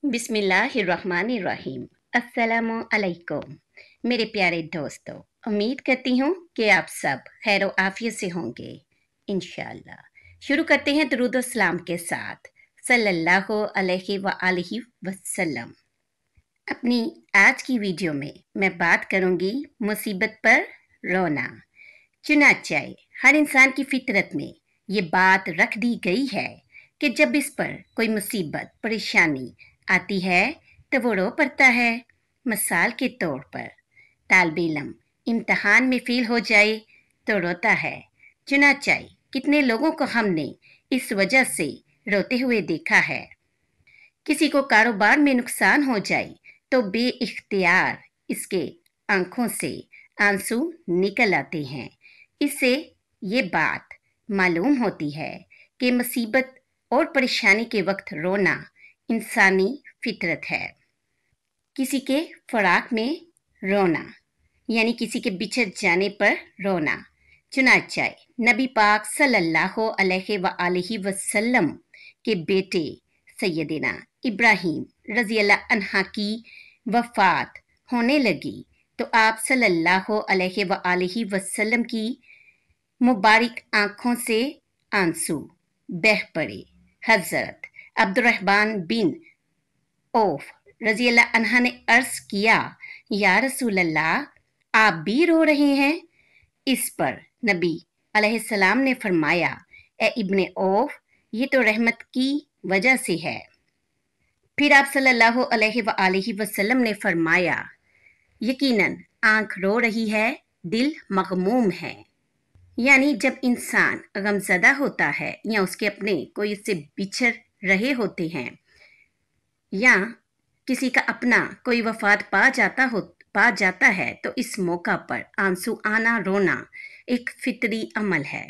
बिस्मिल्लाहिर्रहमानिर्रहीम। अस्सलामु अलैकुम मेरे प्यारे दोस्तों। उम्मीद करती हूँ कि आप सब खैर आफियत से होंगे इंशाअल्लाह। शुरू करते हैं दुरूद और सलाम के साथ सल्लल्लाहु अलैहि व आलिहि वसल्लम। अपनी आज की वीडियो में मैं बात करूंगी मुसीबत पर रोना। चुनांचे हर इंसान की फितरत में ये बात रख दी गई है कि जब इस पर कोई मुसीबत परेशानी आती है तो वो रो पड़ता है। मिसाल के तौर पर तालिब इल्म इम्तहान में फेल हो जाए तो रोता है। चुनांचे कितने लोगों को हमने इस वजह से रोते हुए देखा है। किसी को कारोबार में नुकसान हो जाए तो बेइख्तियार इसके आंखों से आंसू निकल आते हैं। इससे ये बात मालूम होती है कि मुसीबत और परेशानी के वक्त रोना इंसानी फितरत है। किसी के फराक में रोना यानी किसी के बिछड़ जाने पर रोना। चुनांचे नबी पाक सल्लल्लाहु अलैहि व आलिहि वसल्लम के बेटे सैयदना इब्राहीम रज़ी अल्लाह अन्हा की वफ़ात होने लगी तो आप सल्लल्लाहु अलैहि व आलिहि वसल्लम की मुबारक आंखों से आंसू बह पड़े। हज़रत अब्दुर्रहमान बिन औफ रज़ी अल्लाह अन्हा ने अर्ज किया, या रसूल अल्लाह, आप भी रो रहे हैं? इस पर नबी अलैहिस्सलाम ने फरमाया, ए इब्ने औफ, ये तो रहमत की वजह से है। फिर आप सल्लल्लाहु अलैहि व आलिहि वसल्लम ने फरमाया, यकीनन आंख रो रही है, दिल मगमूम है। यानी जब इंसान गमज़दा होता है या उसके अपने कोई इससे बिछड़ रहे होते हैं या किसी का अपना कोई वफात पा जाता है तो इस मौका पर आंसू आना रोना एक फितरी अमल है।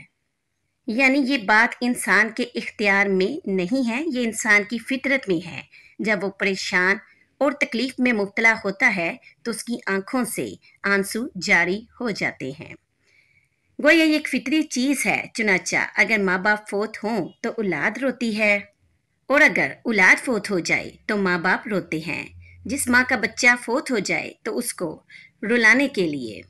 यानी ये बात इंसान के इख्तियार में नहीं है, ये इंसान की फितरत में है। जब वो परेशान और तकलीफ में मुब्तला होता है तो उसकी आंखों से आंसू जारी हो जाते हैं। गोया ये एक फितरी चीज़ है। चुनांचे अगर माँ बाप फोत हों तो औलाद रोती है और अगर औलाद फोत हो जाए तो माँ बाप रोते हैं। जिस माँ का बच्चा फोत हो जाए तो उसको रुलाने के लिए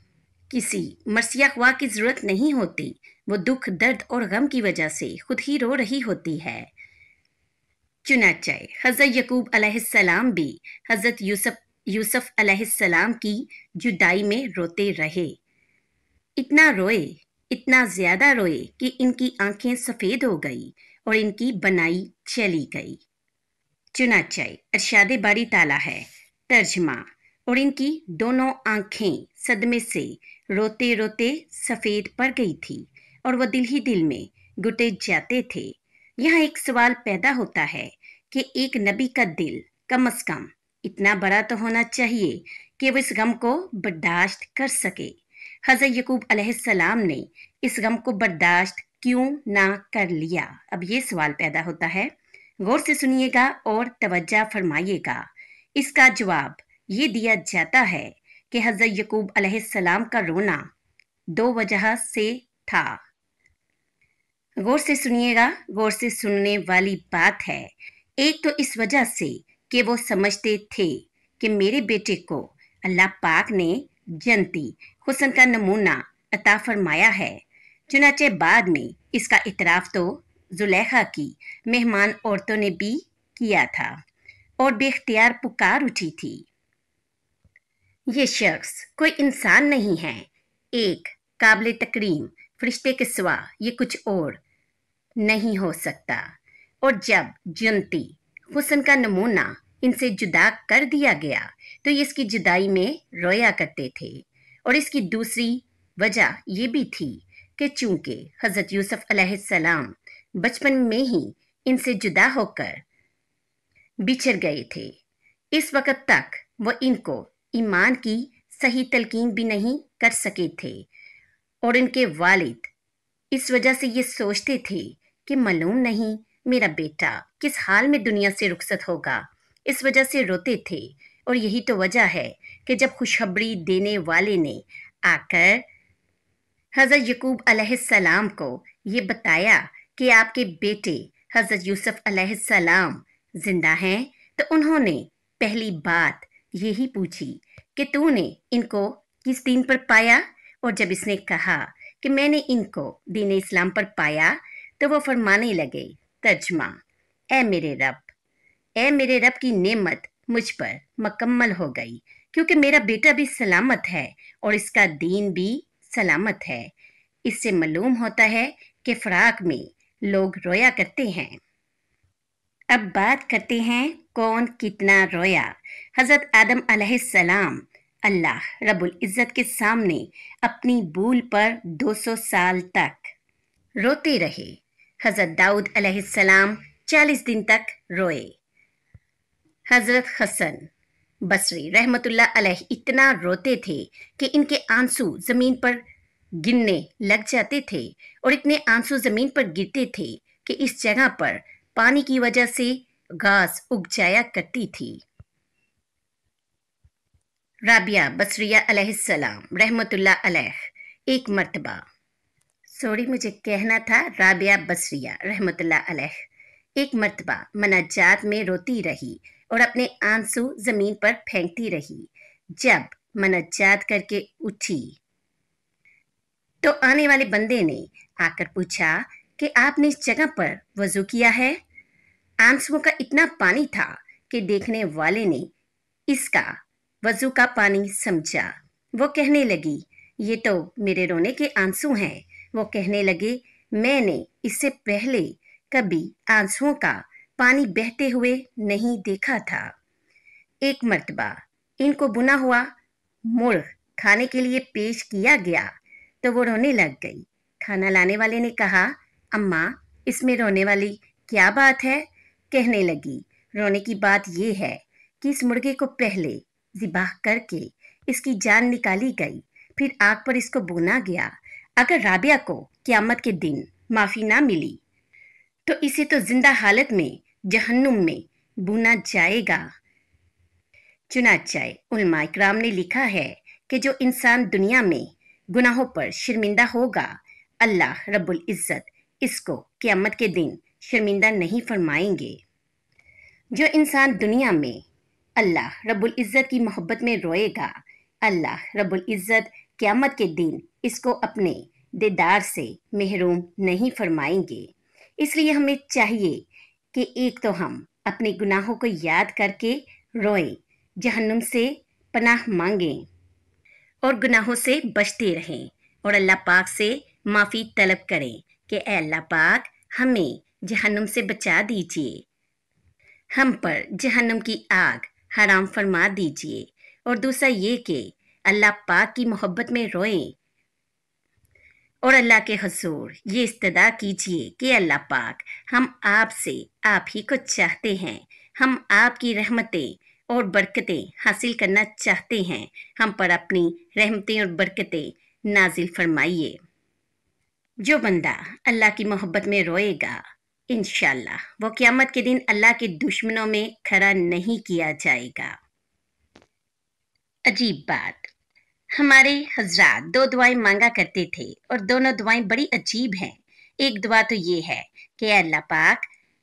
किसी मरसिया ख्वाह की ज़रूरत नहीं होती। वो दुख दर्द और गम की वजह से खुद ही रो रही होती है। चुनांचे हज़रत यकूब अलैहिस्सलाम भी हज़रत यूसुफ अलैहिस्सलाम की जुदाई में रोते रहे। इतना रोए, इतना ज़्यादा रोए कि इनकी आंखें सफ़ेद हो गई और इनकी बनाई चली गई। चुनांचे अरशाद बारी ताला है तर्जमा, और इनकी दोनों आंखें सदमे से रोते रोते सफ़ेद पड़ गई थी और वह दिल ही दिल में घुटे जाते थे। यहाँ एक सवाल पैदा होता है कि एक नबी का दिल कम अज़ कम इतना बड़ा तो होना चाहिए कि वो इस गम को बर्दाश्त कर सके। हज़रत यकूब अलैहिस्सलाम ने इस गम को बर्दाश्त क्यों ना कर लिया? अब ये सवाल पैदा होता है। गौर से सुनिएगा और तवज्जो फरमाइएगा। इसका जवाब ये दिया जाता है कि हज़रत यकूब अलैहिस्सलाम का रोना दो वजह से था। गौर से सुनिएगा, गौर से सुनने वाली बात है। एक तो इस वजह से कि वो समझते थे कि मेरे बेटे को अल्लाह पाक ने जन्नती हुस्न का नमूना अता फरमाया है। चुनांचे बाद में इसका इतराफ़ तो जुलेखा की मेहमान औरतों ने भी किया था और बेख्तियार पुकार उठी थी, ये शख्स कोई इंसान नहीं है, एक काबिल तकरीम फरिश्ते के सिवा ये कुछ और नहीं हो सकता। और जब जन्नती हुस्न का नमूना इनसे जुदा कर दिया गया तो ये इसकी जुदाई में रोया करते थे। और इसकी दूसरी वजह ये भी थी कि चूंकि हज़रत यूसुफ अलैहिस्सलाम बचपन में ही इनसे जुदा होकर बिछड़ गए थे, इस वक्त तक वो इनको ईमान की सही तलकीन भी नहीं कर सके थे और इनके वालिद इस वजह से ये सोचते थे कि मालूम नहीं मेरा बेटा किस हाल में दुनिया से रुखसत होगा, इस वजह से रोते थे। और यही तो वजह है कि जब खुशखबरी देने वाले ने आकर हज़रत यकूब अलैहिस्सलाम को ये बताया कि आपके बेटे हज़रत यूसुफ अलैहिस्सलाम जिंदा हैं, तो उन्होंने पहली बात यही पूछी कि तूने इनको किस दीन पर पाया। और जब इसने कहा कि मैंने इनको दीन इस्लाम पर पाया, तो वो फरमाने लगे, तर्जमा, ए मेरे रब, ए मेरे रब की नेमत मुझ पर मुकम्मल हो गई, क्योंकि मेरा बेटा भी सलामत है और इसका दीन भी सलामत है। इससे मालूम होता है कि फराक में लोग रोया करते हैं। अब बात करते हैं कौन कितना रोया। हजरत आदम अलैहिस्सलाम अल्लाह रब्बुल इज़्ज़त के सामने अपनी भूल पर 200 साल तक रोते रहे। हजरत दाऊद अलैहिस्सलाम 40 दिन तक रोए। हजरत हसन बसरी रहमतुल्लाह अलैह इतना रोते थे कि इनके आंसू जमीन पर गिरने लग जाते थे, और इतने आंसू जमीन पर गिरते थे कि इस जगह पर पानी की वजह से घास उग जाया करती थी। राबिया बसरिया अलैहिस्सलाम रहमतुल्लाह अलैह एक मर्तबा, मुझे कहना था राबिया बसरिया रहमतुल्लाह अलैह एक मर्तबा मनाजात में रोती रही और अपने आंसू जमीन पर फेंकती रही। जब मनाजात करके उठी तो आने वाले बंदे ने आकर पूछा कि आपने इस जगह पर वजू किया है। आंसुओं का इतना पानी था कि देखने वाले ने इसका वजू का पानी समझा। वो कहने लगी, ये तो मेरे रोने के आंसू हैं। वो कहने लगे, मैंने इससे पहले कभी आंसुओं का पानी बहते हुए नहीं देखा था। एक मर्तबा इनको बुना हुआ मुर्ग खाने के लिए पेश किया गया तो वो रोने लग गई। खाना लाने वाले ने कहा, अम्मा, इसमें रोने वाली क्या बात है? कहने लगी, रोने की बात ये है कि इस मुर्गे को पहले ज़िबाह करके इसकी जान निकाली गई, फिर आग पर इसको भुना गया। अगर राबिया को क़यामत के दिन माफ़ी ना मिली तो इसे तो जिंदा हालत में जहन्नुम में भुना जाएगा। चुनांचे उलमा इकराम ने लिखा है कि जो इंसान दुनिया में गुनाहों पर शर्मिंदा होगा, अल्लाह रब्बुल इज़्ज़त इसको क़यामत के दिन शर्मिंदा नहीं फरमाएंगे। जो इंसान दुनिया में अल्लाह रब्बुल इज़्ज़त की मोहब्बत में रोएगा, अल्लाह रब्बुल इज़्ज़त क़यामत के दिन इसको अपने दीदार से महरूम नहीं फरमाएंगे। इसलिए हमें चाहिए कि एक तो हम अपने गुनाहों को याद करके रोएं, जहन्नुम से पनाह मांगें और गुनाहों से बचते रहें, और अल्लाह पाक से माफ़ी तलब करें कि ए अल्लाह पाक, हमें जहन्नुम से बचा दीजिए, हम पर जहन्नुम की आग हराम फरमा दीजिए। और दूसरा ये कि अल्लाह पाक की मोहब्बत में रोएं और अल्लाह के हुज़ूर ये इस्तदा कीजिए कि अल्लाह पाक, हम आपसे आप ही को चाहते हैं, हम आपकी रहमतें और बरकतें हासिल करना चाहते हैं, हम पर अपनी रहमतें और बरकतें नाजिल फरमाइए। जो बंदा अल्लाह की मोहब्बत में रोएगा, इंशाअल्लाह वो क़यामत के दिन अल्लाह के दुश्मनों में खड़ा नहीं किया जाएगा। अजीब बात, हमारे हजरात 2 दुआएं मांगा करते थे और दोनों दुआएं बड़ी अजीब हैं। एक दुआ तो ये है कि अल्लाह पाक,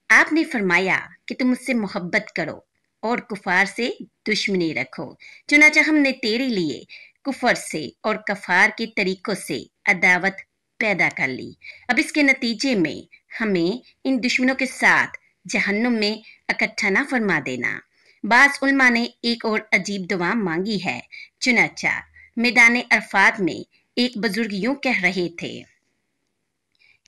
आपने फरमाया कि तुम मुझसे मोहब्बत करो और कुफार से दुश्मनी रखो, चुनांचे हमने तेरे लिए कुफर से और कफार के तरीकों से अदावत पैदा कर ली। अब इसके नतीजे में हमें इन दुश्मनों के साथ जहन्नुम में इकट्ठा ना फरमा देना। बाज़ उलमा ने एक और अजीब दुआ मांगी है। चुनांचा मैदान अरफात में एक बुजुर्ग यूं कह रहे थे,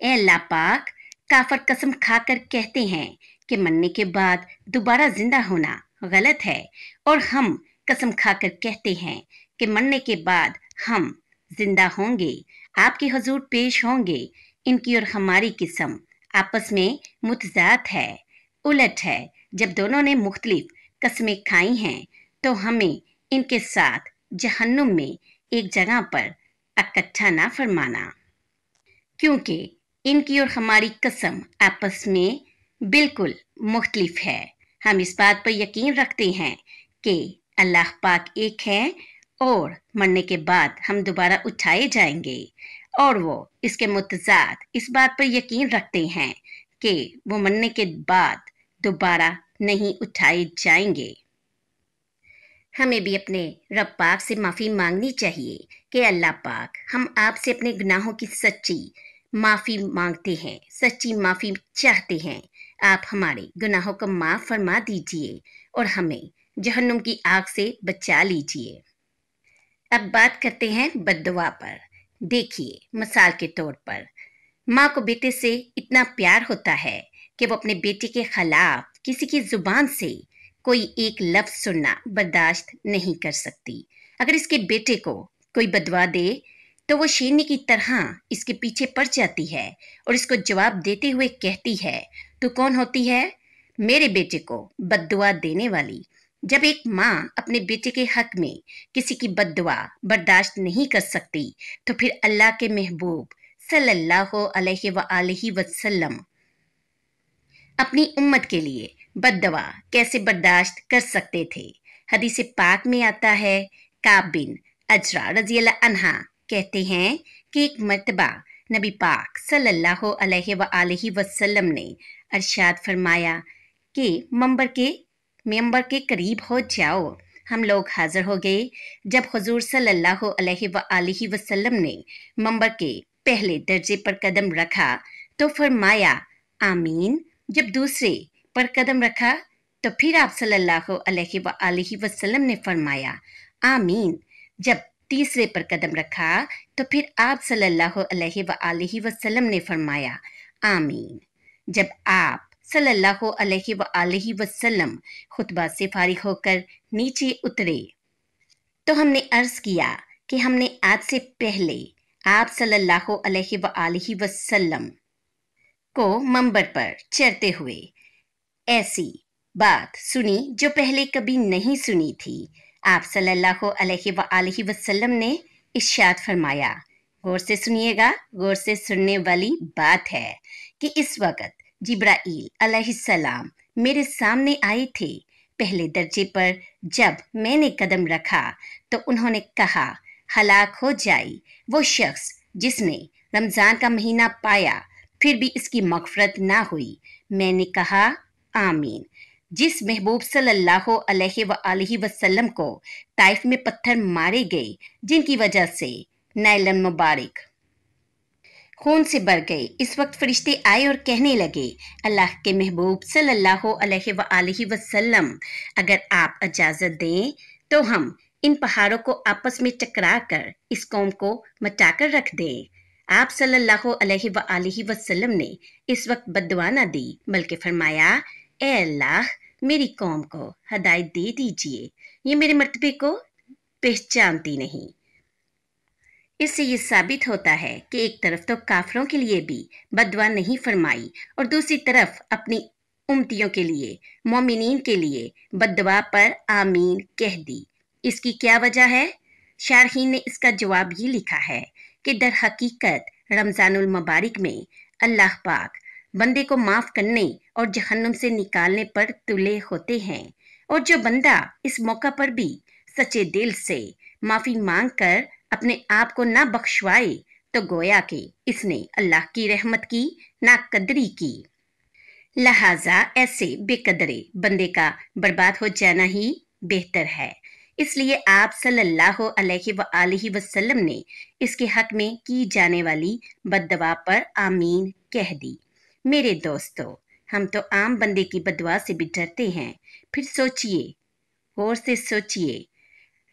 ए अल्लाह पाक, काफर कसम खाकर कहते हैं कि मरने के बाद दोबारा जिंदा होना गलत है, और हम कसम खाकर कहते हैं कि मरने के बाद हम जिंदा होंगे, आपके हुजूर पेश होंगे। इनकी और हमारी किस्म आपस में मुतजाद है, उलट है। जब दोनों ने मुख्तलिफ कस्में खाई हैं तो हमें इनके साथ जहन्नुम में एक जगह पर इकट्ठा ना फरमाना, क्योंकि इनकी और हमारी कसम आपस में बिल्कुल मुख्तलिफ है। हम इस बात पर यकीन रखते हैं कि अल्लाह पाक एक है और मरने के बाद हम दोबारा उठाए जाएंगे, और वो इसके मुतजाद इस बात पर यकीन रखते हैं कि वो मरने के बाद दोबारा نہیں اٹھائے جائیں گے۔ ہمیں بھی اپنے رب پاک سے معافی مانگنی چاہیے کہ اللہ پاک ہم آپ سے اپنے گناہوں کی سچی معافی مانگتے ہیں، سچی معافی چاہتے ہیں۔ آپ ہمارے گناہوں کو معاف فرما دیجئے اور ہمیں جہنم کی آگ سے بچا لیجئے۔ اب بات کرتے ہیں بد دعا پر۔ دیکھیے، مثال کے طور پر ماں کو بیٹے سے اتنا پیار ہوتا ہے کہ وہ اپنے بیٹے کے خلاف کسی کی زبان سے کوئی ایک لفظ سننا برداشت نہیں کر سکتی۔ اگر اس کے بیٹے کو کوئی بد دعا دے تو وہ شیرنی کی طرح اس کے پیچھے پڑ جاتی ہے اور اس کو جواب دیتے ہوئے کہتی ہے، تو کون ہوتی ہے؟ میرے بیٹے کو بد دعا دینے والی۔ جب ایک ماں اپنے بیٹے کے حق میں کسی کی بد دعا برداشت نہیں کر سکتی تو پھر اللہ کے محبوب صلی اللہ علیہ وآلہ وسلم اپنی امت کے لیے بد دعا کیسے برداشت کر سکتے تھے؟ حدیث پاک میں آتا ہے، کعب بن اجرا رضی اللہ عنہ کہتے ہیں کہ ایک مرتبہ نبی پاک صلی اللہ علیہ وآلہ وسلم نے ارشاد فرمایا کہ ممبر کے قریب ہو جاؤ۔ ہم لوگ حاضر ہو گئے۔ جب حضور صلی اللہ علیہ وآلہ وسلم نے ممبر کے پہلے درجے پر قدم رکھا تو فرمایا آمین۔ جب دوسرے پر قدم رکھا تو پھر آپ صلی اللہ علیہ وآلہ وسلم نے فرمایا آمین۔ جب تیسرے پر قدم رکھا تو پھر آپ صلی اللہ علیہ وآلہ وسلم نے فرمایا آمین۔ جب آپ صلی اللہ علیہ وآلہ وسلم خطبہ سے فارغ ہو کر نیچے اترے تو ہم نے عرض کیا کہ ہم نے آج سے پہلے آپ صلی اللہ علیہ وآلہ وسلم کو منبر پر چڑھتے ہوئے ایسی بات سنی جو پہلے کبھی نہیں سنی تھی۔ آپ صلی اللہ علیہ وآلہ وسلم نے ارشاد فرمایا، غور سے سنیے گا، غور سے سننے والی بات ہے کہ اس وقت جبرائیل علیہ السلام میرے سامنے آئے تھے پہلے درجے پر۔ جب میں نے قدم رکھا تو انہوں نے کہا، ہلاک ہو جائے وہ شخص جس نے رمضان کا مہینہ پایا پھر بھی اس کی مغفرت نہ ہوئی۔ میں نے کہا آمین۔ جس محبوب صلی اللہ علیہ وآلہ وسلم کو طائف میں پتھر مارے گئے جن کی وجہ سے نیلن مبارک خون سے بھر گئے، اس وقت فرشتے آئے اور کہنے لگے، اللہ کے محبوب صلی اللہ علیہ وآلہ وسلم اگر آپ اجازت دیں تو ہم ان پہاڑوں کو آپس میں ٹکرا کر اس قوم کو مٹا کر رکھ دیں۔ آپ صلی اللہ علیہ وآلہ وسلم نے اس وقت بد دعا نہ دی بلکہ فرمایا، اے اللہ میری قوم کو ہدایت دے دیجئے، یہ میرے مرتبے کو پہچانتی نہیں۔ اس سے یہ ثابت ہوتا ہے کہ ایک طرف تو کافروں کے لیے بھی بد دعا نہیں فرمائی اور دوسری طرف اپنی امتیوں کے لیے، مومنین کے لیے بد دعا پر آمین کہہ دی۔ اس کی کیا وجہ ہے؟ شارحین نے اس کا جواب یہ لکھا ہے کہ در حقیقت رمضان المبارک میں اللہ پاک بندے کو معاف کرنے اور جہنم سے نکالنے پر تلے ہوتے ہیں، اور جو بندہ اس موقع پر بھی سچے دل سے معافی مانگ کر اپنے آپ کو نہ بخشوائے تو گویا کہ اس نے اللہ کی رحمت کی ناقدری کی۔ لہٰذا ایسے بے قدرے بندے کا برباد ہو جانا ہی بہتر ہے۔ اس لیے آپ صلی اللہ علیہ وآلہ وسلم نے اس کے حق میں کی جانے والی بد دعا پر آمین کہہ دی۔ میرے دوستو، ہم تو عام بندے کی بد دعا سے بھی ڈرتے ہیں۔ پھر سوچئے، غور سے سوچئے،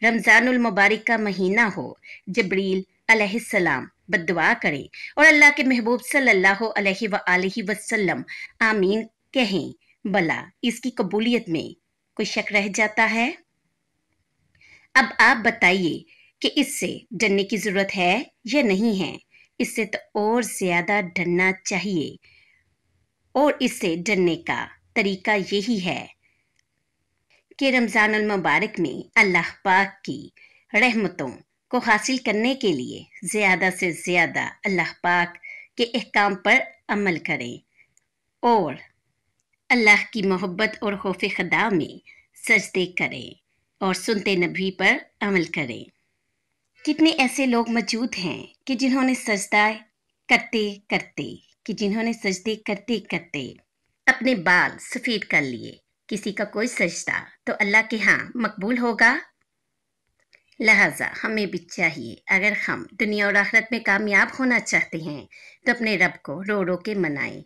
رمضان المبارک کا مہینہ ہو، جبریل علیہ السلام بد دعا کرے اور اللہ کے محبوب صلی اللہ علیہ وآلہ وسلم آمین کہیں، بلا اس کی قبولیت میں کوئی شک رہ جاتا ہے؟ اب آپ بتائیے کہ اس سے ڈرنے کی ضرورت ہے یا نہیں ہے؟ اس سے تو اور زیادہ ڈرنا چاہیے، اور اس سے ڈرنے کا طریقہ یہی ہے کہ رمضان المبارک میں اللہ پاک کی رحمتوں کو حاصل کرنے کے لیے زیادہ سے زیادہ اللہ پاک کے احکام پر عمل کریں اور اللہ کی محبت اور خوف خدا میں سجدے کریں اور سنتے نبی پر عمل کریں۔ کتنے ایسے لوگ موجود ہیں کہ جنہوں نے سجدے کرتے کرتے اپنے بال سفید کر لیے، किसी का कोई सजदा तो अल्लाह के यहाँ मकबूल होगा। लिहाजा हमें भी चाहिए, अगर हम दुनिया और आखिरत में कामयाब होना चाहते हैं तो अपने रब को रो रो के मनाएं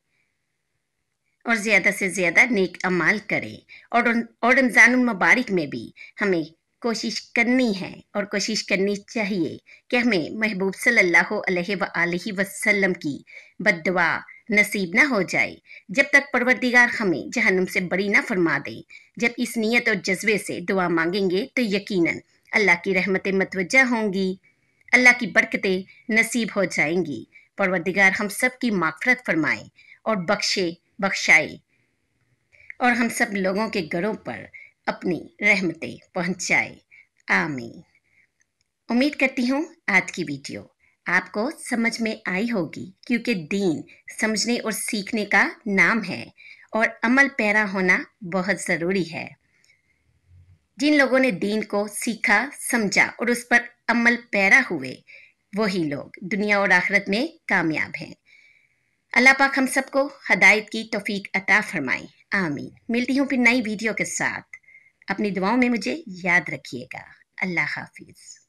और ज़्यादा से ज़्यादा नेक अमाल करें। और रमज़ानुल मुबारक में भी हमें कोशिश करनी है और कोशिश करनी चाहिए कि हमें महबूब सल्लल्लाहु अलैहि वसल्लम की बद्दुआ नसीब ना हो जाए, जब तक परवरदिगार हमें जहन्नुम से बरी ना फरमा दे। जब इस नीयत और जज्बे से दुआ मांगेंगे तो यकीनन अल्लाह की रहमतें मतवज्जा होंगी, अल्लाह की बरकतें नसीब हो जाएंगी। परवरदिगार हम सब की मागफरत फरमाए और बख्शाए और हम सब लोगों के घरों पर अपनी रहमतें पहुंचाए। आमीन। उम्मीद करती हूँ आज की वीडियो आपको समझ में आई होगी, क्योंकि दीन समझने और सीखने का नाम है और अमल पैरा होना बहुत ज़रूरी है। जिन लोगों ने दीन को सीखा, समझा और उस पर अमल पैरा हुए, वही लोग दुनिया और आखिरत में कामयाब हैं। अल्लाह पाक हम सबको हदायत की तौफीक अता फरमाए। आमीन। मिलती हूँ फिर नई वीडियो के साथ। अपनी दुआओं में मुझे याद रखिएगा। अल्लाह हाफिज़।